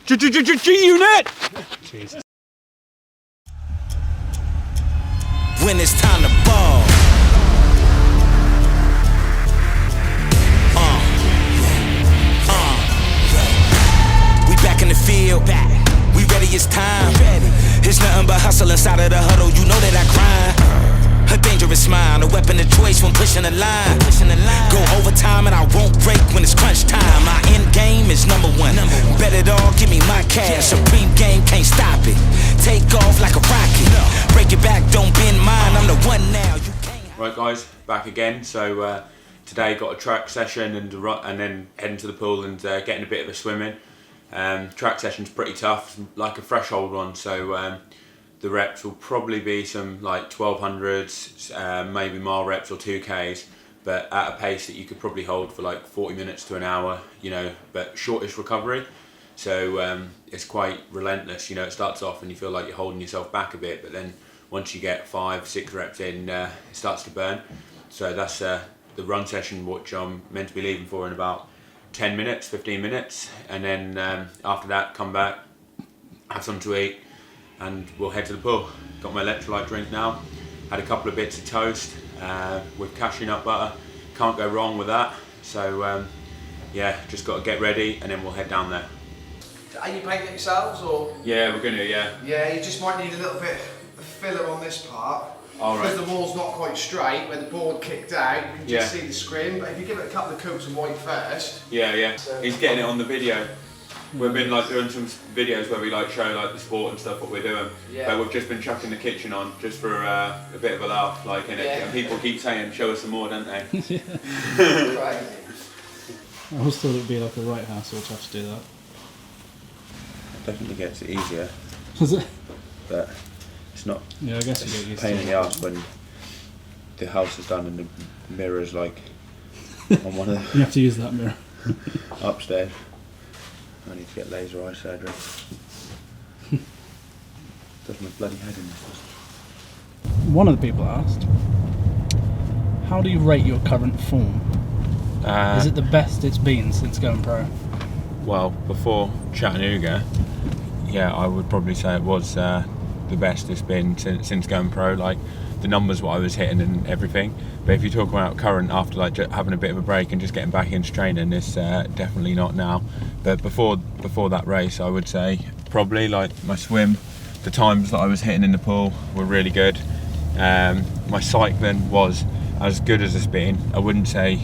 G-Unit! Jesus. When it's time to ball. We back in the field. We ready, it's time. It's nothing but hustle inside of the huddle. You know that I grind. A dangerous smile, a weapon of choice when pushing the line. Go overtime and I won't break when it's crunch time. My end game is number one. Bet it all, give me my cash. Supreme game, can't stop it. Take off like a rocket. Break it back, don't bend mine. I'm the one now. You can't. Right guys, back again. So today got a track session and then heading to the pool and getting a bit of a swim in. Track session's pretty tough, like a threshold one. So the reps will probably be some like 1200s, maybe mile reps or 2Ks, but at a pace that you could probably hold for like 40 minutes to an hour, you know, but shortish recovery. So it's quite relentless, you know. It starts off and you feel like you're holding yourself back a bit, but then once you get 5-6 reps in, it starts to burn. So that's the run session, which I'm meant to be leaving for in about 10 minutes, 15 minutes, and then after that come back, have something to eat, and we'll head to the pool. Got my electrolyte drink now, had a couple of bits of toast with cashew nut butter, can't go wrong with that. So yeah, just got to get ready and then we'll head down there. Are you painting it yourselves or? Yeah, we're gonna, yeah. Yeah, you just might need a little bit of filler on this part. All right. Because the wall's not quite straight, where the board kicked out, you can just Yeah. see the scrim, but if you give it a couple of coats of white first. Yeah. He's getting it on the video. We've been like doing some videos where we like show like the sport and stuff what we're doing. Yeah. But we've just been chucking the kitchen on just for a bit of a laugh, like in it. Yeah. And people keep saying, "Show us some more," don't they? Crazy. I always thought it would be like a right hassle to have to do that. It definitely gets it easier, Is it? but it's not. Yeah, I guess you get used to Pain it. in the ass when the house is done and the mirror's like on one of You have to use that mirror. the upstairs. I need to get laser eye surgery. Does my bloody head in this. One of the people asked, how do you rate your current form? Is it the best it's been since going pro? Well, before Chattanooga, yeah, I would probably say it was the best it's been since going pro. Like the numbers, what I was hitting and everything. But if you talk about current after like having a bit of a break and just getting back into training, it's definitely not now. But before that race, I would say probably like my swim, the times that I was hitting in the pool were really good. My cycling was as good as it's been. I wouldn't say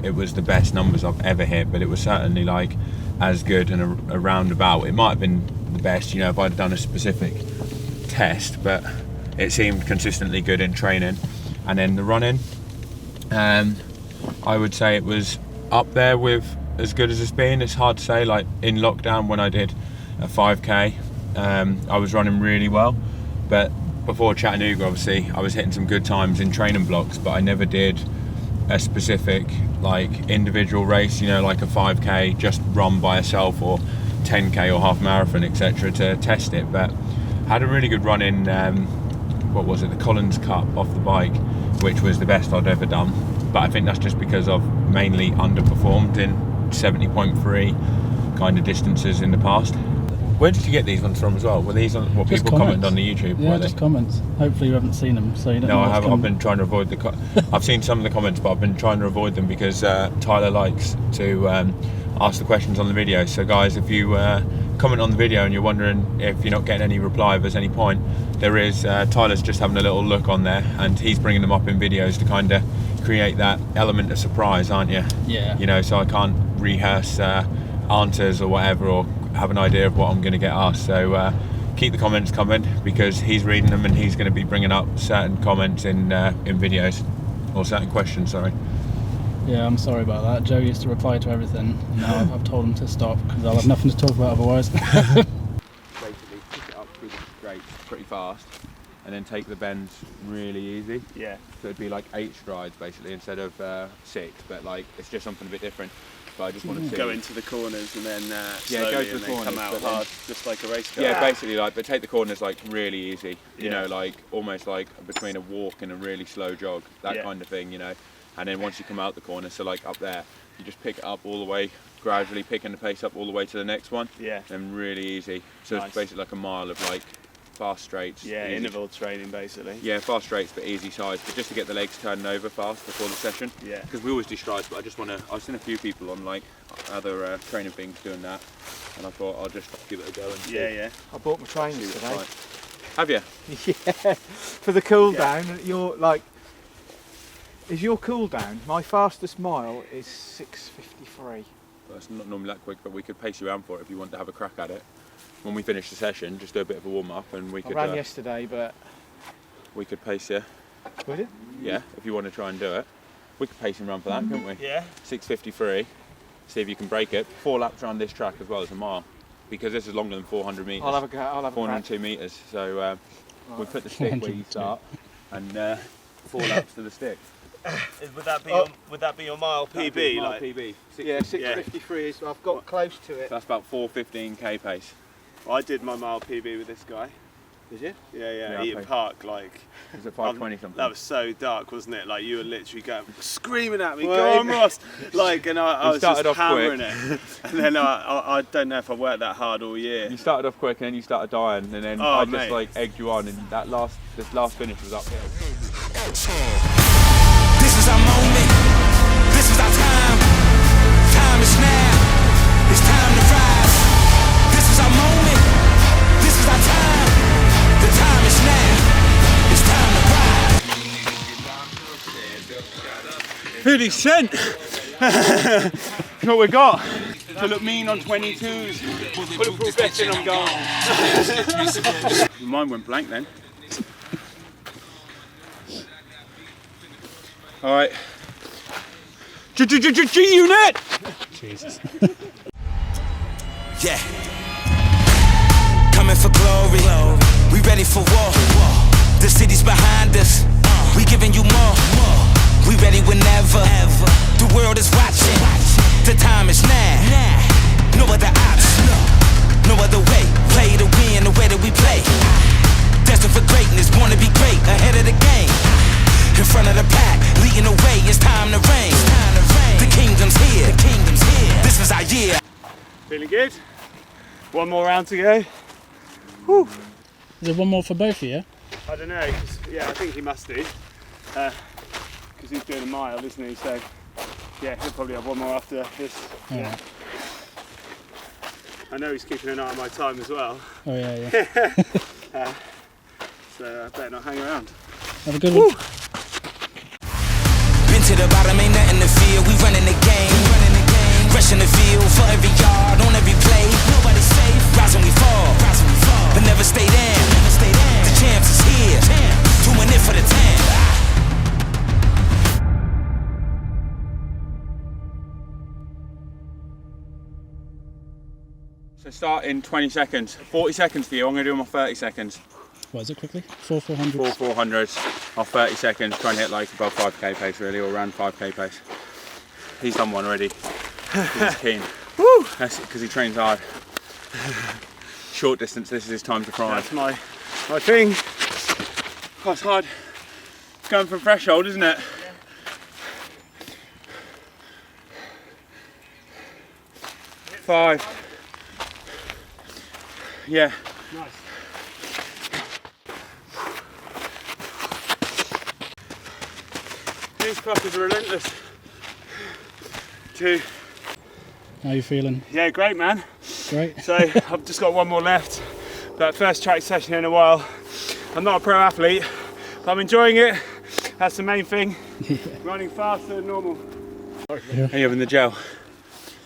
it was the best numbers I've ever hit, but it was certainly like as good and a roundabout. It might have been the best, you know, if I'd done a specific test, but it seemed consistently good in training. And then the running, I would say it was up there with as good as it's been. It's hard to say, like in lockdown when I did a 5k, I was running really well, but before Chattanooga obviously I was hitting some good times in training blocks, but I never did a specific like individual race, you know, like a 5k just run by yourself or 10k or half marathon, etc., to test it. But had a really good run in what was it, the Collins Cup off the bike, which was the best I'd ever done. But I think that's just because I've mainly underperformed in 70.3 kind of distances in the past. Where did you get these ones from as well? Were these on what Just people comments. commented on the YouTube? Yeah, were just they? comments. Hopefully you haven't seen them, so you don't know No, I what's haven't. I've coming. been trying to avoid I've seen some of the comments, but I've been trying to avoid them because Tyler likes to ask the questions on the video. So guys, if you comment on the video and you're wondering if you're not getting any reply, if there's any point, there is. Tyler's just having a little look on there, and he's bringing them up in videos to kind of create that element of surprise, aren't you? Yeah. You know, so I can't rehearse answers or whatever, or have an idea of what I'm going to get asked. So keep the comments coming, because he's reading them and he's going to be bringing up certain comments in videos, or certain questions, sorry. Yeah, I'm sorry about that. Joe used to reply to everything. Now I've told him to stop because I'll have nothing to talk about otherwise. Basically pick it up through the straight pretty fast and then take the bends really easy. Yeah. So it'd be like 8 strides basically instead of 6, but like it's just something a bit different. But I just want to see. Go into the corners and then slowly go to the and then corners, come out but then- hard, just like a race car. Yeah, basically like, but take the corners like really easy, you Yeah. know, like almost like between a walk and a really slow jog, that Yeah. kind of thing, you know. And then once you come out the corner, so like up there, you just pick it up all the way gradually picking the pace up all the way to the next one. Yeah. Then really easy. So Nice. it's basically like a mile of like fast straights. Yeah, easy. interval training basically. Yeah, fast straights but easy sides, but just to get the legs turning over fast before the session. Yeah. Because we always do strides, but I just want to. I've seen a few people on like other training things doing that, and I thought I'll just give it a go and see. Yeah. I bought my see trainers what today. it's like. Have you? Yeah, for the cool down. You're like, is your cool down? My fastest mile is 6:53. That's not normally that quick, but we could pace you around for it if you want to have a crack at it. When we finish the session, just do a bit of a warm up, and we I could. ran yesterday, but We could pace you. would it? Yeah, if you want to try and do it, we could pace and run for that, couldn't we? Yeah. 6:53. See if you can break it. 4 laps around this track as well as a mile, because this is longer than 400 metres. I'll have a go. I'll have a crack. 402 metres. So we put the stick where you start, and 4 laps to the stick. Would that be your mile That'd PB? be my Like, PB. Yeah, 6:53 is. I've got close to it. That's about 4:15k pace. I did my mile PB with this guy. Did you? Yeah, Yeah, Eden okay. Park, like. Is it 5:20 something? That was so dark, wasn't it? Like you were literally going, screaming at me, Well, go on Ross! Like, and I was just started off hammering it. And then I don't know if I worked that hard all year. You started off quick and then you started dying, and then Oh, I just mate. like egged you on, and this last finish was uphill. This is our moment. This is our time. Time is now. It's time to rise. This is our moment. This is our time. The time is now. It's time to rise. 50 cent! That's what we got. To look mean on 22s. Bulletproof vest in, I'm gone. Mine went blank then. Alright. G-Unit! Jesus. Yeah. Coming for glory. We ready for war. The city's behind us. We giving you more. We ready whenever. The world is watching. The time is now. No other option. No other way. Play to win the way that we play. Destined for greatness. Born to be great. Ahead of the game. In front of the pack. Leading the way. It's time to reign. The kingdom's here. This is our year. Feeling good? One more round to go. Whew. Is there one more for both of you? I don't know. Yeah, I think he must do. Because he's doing a mile, isn't he? So, yeah, he'll probably have one more after this. Oh, Yeah. I know he's keeping an eye on my time as well. Oh yeah. So I better not hang around. Have a good one. Been to the bottom, ain't nothing to feel. We running the game. Rush in the field for every yard, on every play. Nobody's safe. Rise when we fall. But never stay down. The champs is here. Doing it for the town. So start in 20 seconds. 40 seconds for you. I'm going to do them off 30 seconds. What is it quickly? 400. 400s off 30 seconds. Trying to hit like above 5k pace really, or around 5k pace. He's done one already. He's keen. Woo! That's because he trains hard. Short distance, this is his time to cry. That's my thing. Oh, it's hard. It's going from threshold, isn't it? Yeah. 5. Yeah. Nice. These classes are relentless. 2. How are you feeling? Yeah, great man. Great. So I've just got one more left. That first track session in a while. I'm not a pro athlete, but I'm enjoying it. That's the main thing. Yeah. Running faster than normal. Are you having the gel?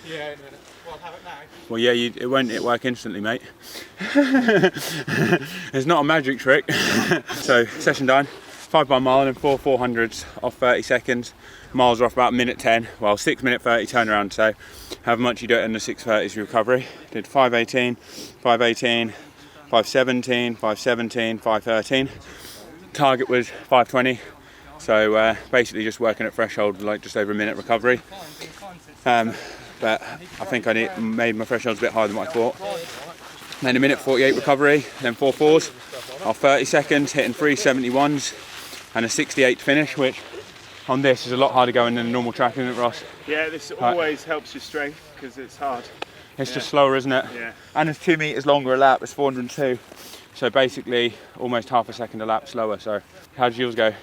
Yeah, well, have it now. Well, yeah, it won't work instantly, mate. It's not a magic trick. So, session done. 5 by mile and 4 400s off 30 seconds. Miles are off about minute 10. Well, 6 minute 30 turnaround. So, however much you do it in the 6:30s recovery. Did 5:18, 5:18, 5:17, 5:17, 5:13. Target was 5:20. So basically just working at threshold, like just over a minute recovery. But I think I made my thresholds a bit higher than what I thought. Then a minute 48 recovery, then 4 4s off 30 seconds, hitting 3 71s and a 68 finish, which on this is a lot harder going than a normal track, isn't it, Ross? Yeah, this always helps your strength because it's hard. It's just slower, isn't it? Yeah. And it's 2 meters longer a lap. It's 402. So basically, almost half a second a lap slower. So, how did yours go?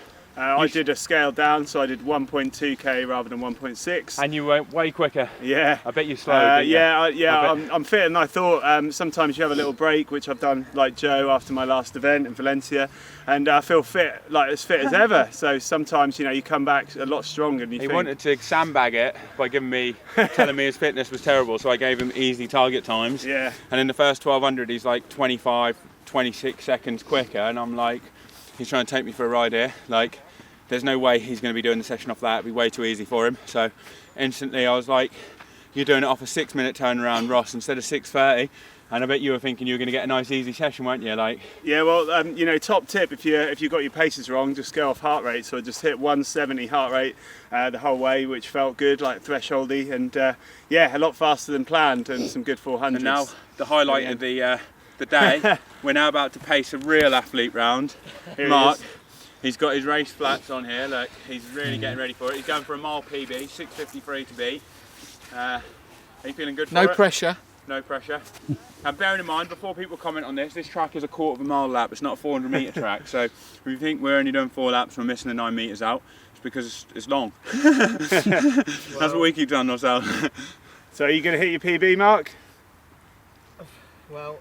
I did a scale down, so I did 1.2k rather than 1.6. And you went way quicker. Yeah. I bet you slowed. I'm fit, and I thought sometimes you have a little break, which I've done like Joe after my last event in Valencia, and I feel fit, like as fit as ever. So sometimes you come back a lot stronger. And he wanted to sandbag it by telling me his fitness was terrible, so I gave him easy target times. Yeah. And in the first 1200, he's like 25, 26 seconds quicker, and I'm like, he's trying to take me for a ride here. Like, there's no way he's going to be doing the session off that. It'd be way too easy for him. So instantly I was like, you're doing it off a 6 minute turnaround, Ross, instead of 6:30. And I bet you were thinking you were going to get a nice easy session, weren't you? Like, yeah, well, top tip, if you got your paces wrong, just go off heart rate. So I just hit 170 heart rate the whole way, which felt good, like thresholdy, and a lot faster than planned, and some good 400s. And now the highlight of the day, we're now about to pace a real athlete round. Mark. He's got his race flats on here, look, he's really getting ready for it. He's going for a mile PB, 6:53 to beat. Are you feeling good for it? No pressure. No pressure. And bearing in mind, before people comment on this track is a 1/4 mile lap, it's not a 400 metre track. So if you think we're only doing 4 laps, we're missing the 9 metres out, it's because it's long. That's what we keep telling ourselves. So are you going to hit your PB, Mark? Well,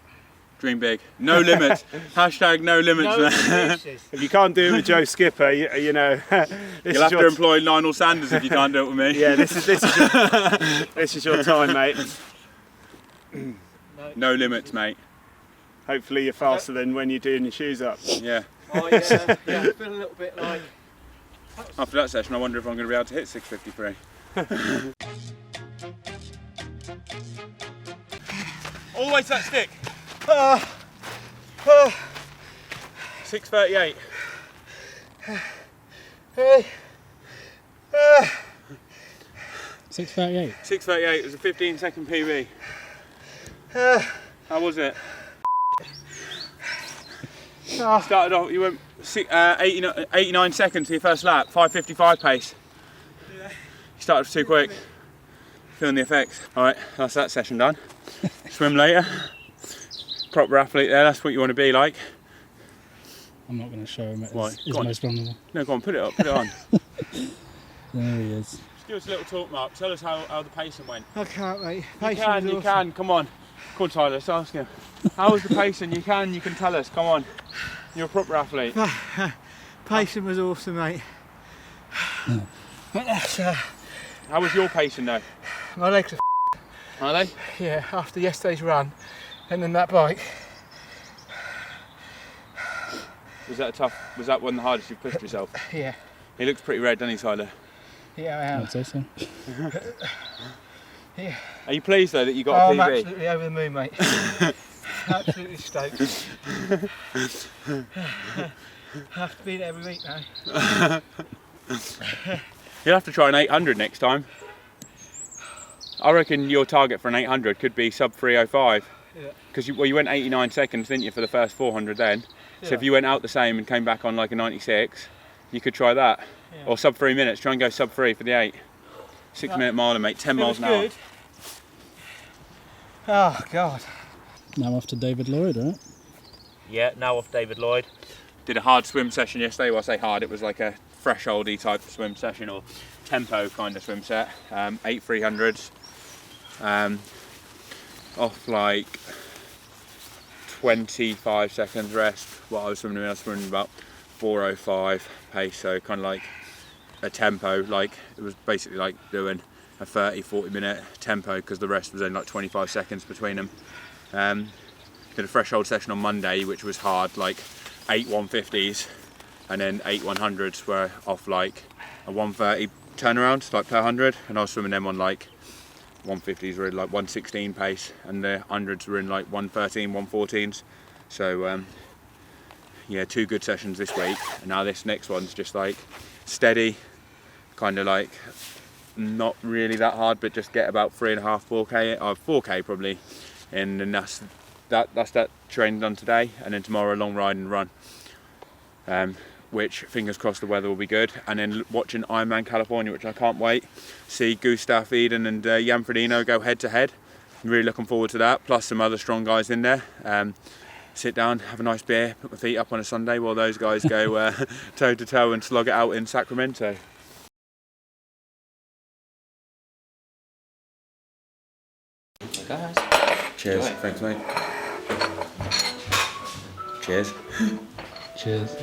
Dream big. No limits. Hashtag no limits. no excuses. If you can't do it with Joe Skipper, you'll have to employ Lionel Sanders if you can't do it with me. Yeah, this is your time, mate. No limits, mate. Hopefully you're faster than when you're doing your shoes up. Yeah. I feel a little bit like... After that session, I wonder if I'm going to be able to hit 6:53. All the way to that stick. 6:38. 6:38. 6:38 was a 15-second PB. How was it? Started off, you went 89 seconds to your first lap, 5:55 pace. You started off too quick. Feeling the effects. Alright, that's that session done. Swim later. Proper athlete there, that's what you want to be like. I'm not going to show him it. Why? It's most vulnerable. No, go on, put it up, put it on. There he is. Just give us a little talk, Mark. Tell us how the pacing went. I can't, mate. You can, come on. Come on, Tyler, let's ask him. How was the pacing? You can tell us, come on. You're a proper athlete. Pacing was awesome, mate. How was your pacing though? My legs are Are they? yeah, after yesterday's run and then that bike. Was that one of the hardest you've pushed yourself? Yeah. He looks pretty red, doesn't he, Tyler? Yeah, I am. I'd say so. Yeah. Are you pleased though that you got a I'm PB? absolutely over the moon, mate. Absolutely stoked. Have to be there every week now. You'll have to try an 800 next time. I reckon your target for an 800 could be sub 305. Yeah. Because you went 89 seconds, didn't you, for the first 400 then? So Yeah. if you went out the same and came back on like a 96, you could try that. Yeah. Or sub 3 minutes, try and go sub 3 for the 8. 6 minute miler, mate, 10 miles an hour. Good. Oh, God. Now off to David Lloyd, right? Yeah, now off David Lloyd. Did a hard swim session yesterday. Well, I say hard, it was like a thresholdy type of swim session or tempo kind of swim set. 8 300s. Off like 25 seconds rest. What I was swimming about 4:05 pace, so kind of like a tempo, like it was basically like doing a 30-40 minute tempo because the rest was only like 25 seconds between them. Did a threshold session on Monday which was hard, like 8 150s and then 8 100s were off like a 130 turnaround, like per 100, and I was swimming them on like 150s were in like 116 pace and the 100s were in like 113 114s. So yeah, 2 good sessions this week, and now this next one's just like steady, kind of like not really that hard, but just get about 3.5 4k or 4k probably, and then that's that training done today, and then tomorrow a long ride and run. which fingers crossed the weather will be good, and then watching Ironman California, which I can't wait. See Gustav Eden and Jan Frodeno go head to head. I'm really looking forward to that, plus some other strong guys in there. Sit down, have a nice beer, put my feet up on a Sunday while those guys go toe to toe and slog it out in Sacramento. Guys. Cheers. Enjoy. Thanks, mate. Cheers. Cheers.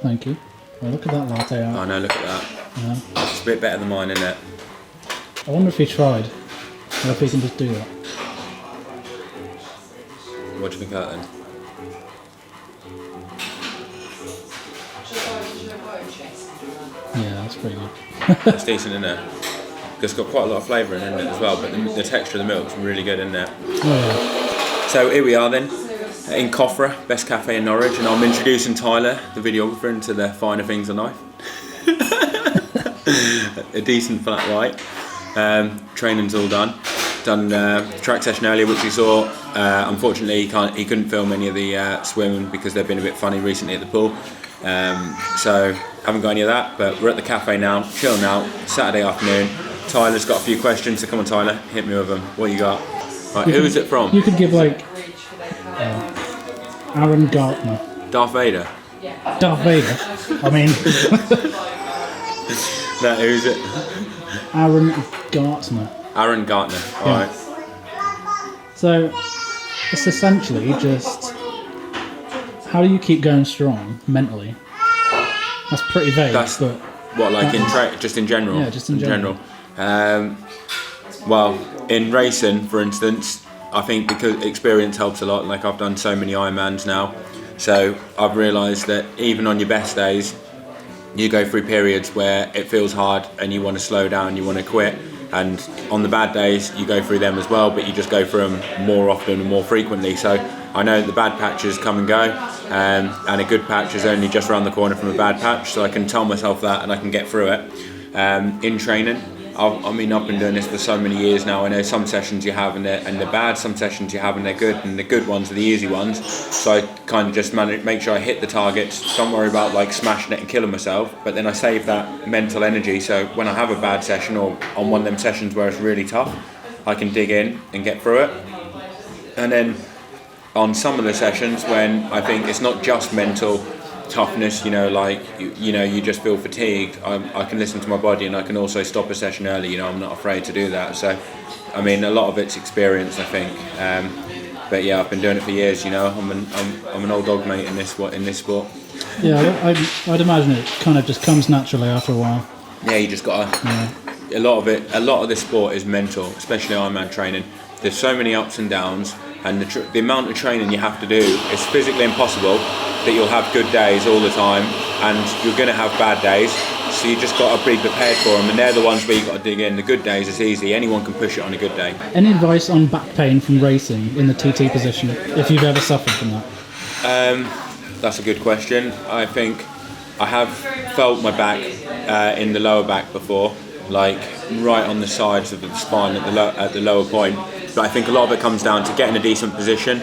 Thank you. Well, look at that latte Oh art. no, look at that. Yeah. It's a bit better than mine, isn't it? I wonder if he tried, or if he can just do that. What do you think of that then? Yeah, that's pretty good. It's decent, isn't it? It's got quite a lot of flavour in it as well, but the texture of the milk's really good, isn't it? Oh So here we are then, in Coffra, best cafe in Norwich, and I'm introducing Tyler, the videographer, into the finer things of life. A decent flat white. Training's all done. Done track session earlier, which we saw. Unfortunately, he couldn't film any of the swimming because they've been a bit funny recently at the pool. So haven't got any of that, but we're at the cafe now, chilling out, Saturday afternoon. Tyler's got a few questions, so come on Tyler, hit me with them. What you got? Right, who is it from? You could give like Aaron Gartner. Darth Vader? Darth Vader. I mean, No, who's it? Aaron Gartner. Aaron Gartner, alright. So it's essentially just how do you keep going strong mentally? That's pretty vague, That's- but What, like just in general? Yeah, just in general. Well, in racing, for instance, I think because experience helps a lot. Like I've done so many Ironmans now, so I've realised that even on your best days, you go through periods where it feels hard and you want to slow down, you want to quit. And on the bad days, you go through them as well, but you just go through them more often and more frequently. So I know the bad patches come and go, and a good patch is only just around the corner from a bad patch. So I can tell myself that, and I can get through it. In training, I've been doing this for so many years now. I know some sessions you have and they're bad, some sessions you have and they're good, and the good ones are the easy ones. So I kind of just make sure I hit the targets, don't worry about like smashing it and killing myself, but then I save that mental energy, so when I have a bad session or on one of them sessions where it's really tough, I can dig in and get through it. And then on some of the sessions when I think it's not just mental toughness, like you just feel fatigued, I can listen to my body, and I can also stop a session early. I'm not afraid to do that. So a lot of it's experience, I think, but yeah, I've been doing it for years. I'm an old dog, mate, in this sport. yeah, I'd imagine it kind of just comes naturally after a while. Yeah, you just gotta a lot of this sport is mental, especially Ironman training. There's so many ups and downs, and the amount of training you have to do is physically impossible that you'll have good days all the time, and you're going to have bad days, so you just got to be prepared for them, and they're the ones where you've got to dig in. The good days, it's easy, anyone can push it on a good day. Any advice on back pain from racing in the TT position, if you've ever suffered from that? That's a good question. I think I have felt my back in the lower back before, like right on the sides of the spine at the lower point. But I think a lot of it comes down to getting a decent position.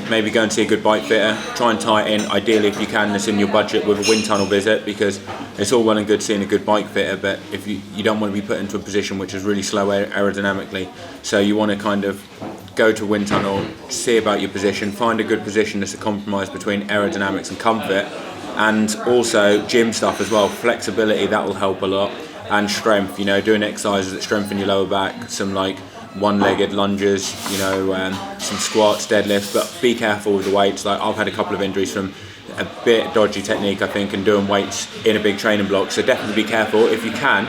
Maybe go and see a good bike fitter, try and tie it in, ideally if you can, this in your budget with a wind tunnel visit, because it's all well and good seeing a good bike fitter, but if you don't want to be put into a position which is really slow aerodynamically, so you want to kind of go to a wind tunnel, see about your position, find a good position that's a compromise between aerodynamics and comfort, and also gym stuff as well, flexibility, that will help a lot, and strength, doing exercises that strengthen your lower back, some like one-legged lunges, some squats, deadlifts, but be careful with the weights. Like I've had a couple of injuries from a bit dodgy technique, I think, and doing weights in a big training block. So definitely be careful. If you can,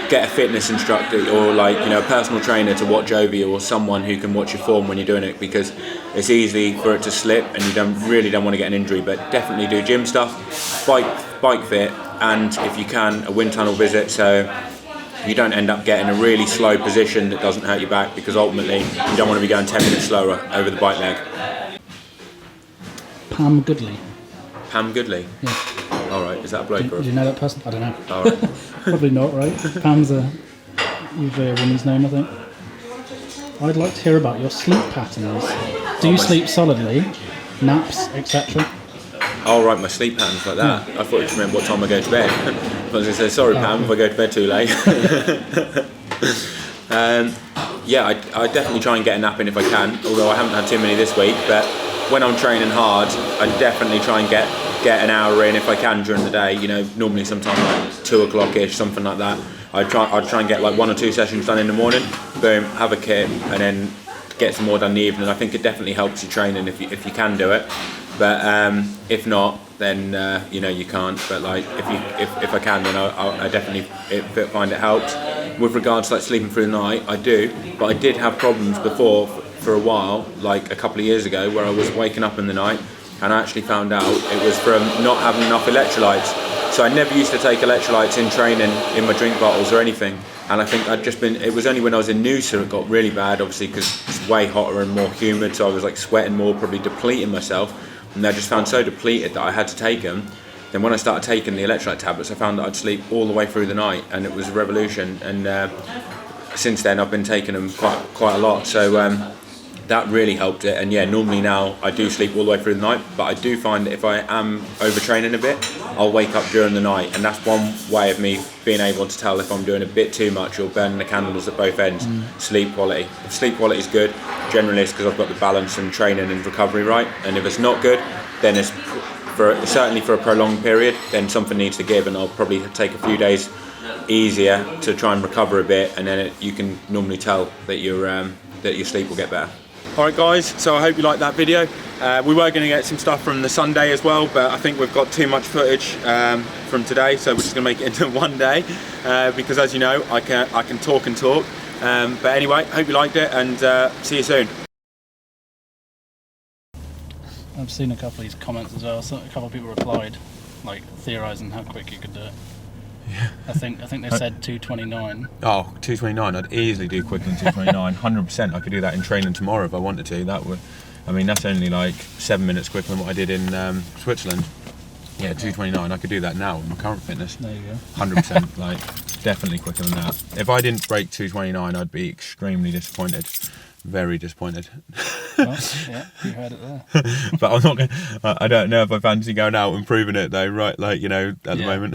get a fitness instructor or a personal trainer to watch over you, or someone who can watch your form when you're doing it, because it's easy for it to slip and you don't want to get an injury. But definitely do gym stuff, bike fit, and if you can, a wind tunnel visit, so you don't end up getting a really slow position that doesn't hurt your back, because ultimately you don't want to be going 10 minutes slower over the bike leg. Pam Goodley. Pam Goodley? Yeah. Alright, is that a bloke? Do you know that person? I don't know. Alright. Probably not, right? Pam's usually a woman's name, I think. I'd like to hear about your sleep patterns. Do you sleep solidly? Naps, etc.? Oh right, my sleep patterns like that. I thought it just meant what time I go to bed. I was going to say, sorry Pam, if I go to bed too late. Yeah, I definitely try and get a nap in if I can, although I haven't had too many this week, but when I'm training hard, I definitely try and get an hour in if I can during the day, you know, normally sometime like 2 o'clock-ish, something like that. I'd try and get like 1 or 2 sessions done in the morning, boom, have a kip, and then get some more done in the evening. I think it definitely helps you training if you can do it, but if not, then you know, you can't. But like if I can, then I definitely find it helps. With regards to like sleeping through the night, I do, but I did have problems before for a while, like a couple of years ago, where I was waking up in the night and I actually found out it was from not having enough electrolytes. So I never used to take electrolytes in training in my drink bottles or anything, and I think it was only when I was in Noosa it got really bad, obviously because it's way hotter and more humid, so I was like sweating more, probably depleting myself, and I just found so depleted that I had to take them. Then when I started taking the electrolyte tablets, I found that I'd sleep all the way through the night, and it was a revolution. And since then, I've been taking them quite a lot. So that really helped it. And yeah, normally now I do sleep all the way through the night, but I do find that if I am overtraining a bit, I'll wake up during the night, and that's one way of me being able to tell if I'm doing a bit too much or burning the candles at both ends. Sleep quality. If sleep quality is good, generally it's because I've got the balance and training and recovery right. And if it's not good, then it's certainly for a prolonged period, then something needs to give, and I'll probably take a few days easier to try and recover a bit, and then you can normally tell that your sleep will get better. Alright guys, so I hope you liked that video. We were going to get some stuff from the Sunday as well, but I think we've got too much footage from today, so we're just going to make it into one day, because as you know, I can talk and talk. But anyway, hope you liked it, and see you soon. I've seen a couple of these comments as well. So a couple of people replied, like theorising how quick you could do it. Yeah. I think they said 2:29. Oh, 2:29. I'd easily do quicker than 2:29. 100%. I could do that in training tomorrow if I wanted to. I mean, that's only like 7 minutes quicker than what I did in Switzerland. Yeah, 2:29. I could do that now with my current fitness. There you go. 100%. Like, definitely quicker than that. If I didn't break 2:29, I'd be extremely disappointed. Very disappointed. Well, yeah, you heard it there. But I'm not going. I don't know if I fancy going out and proving it though. Right, like, you know, at the moment.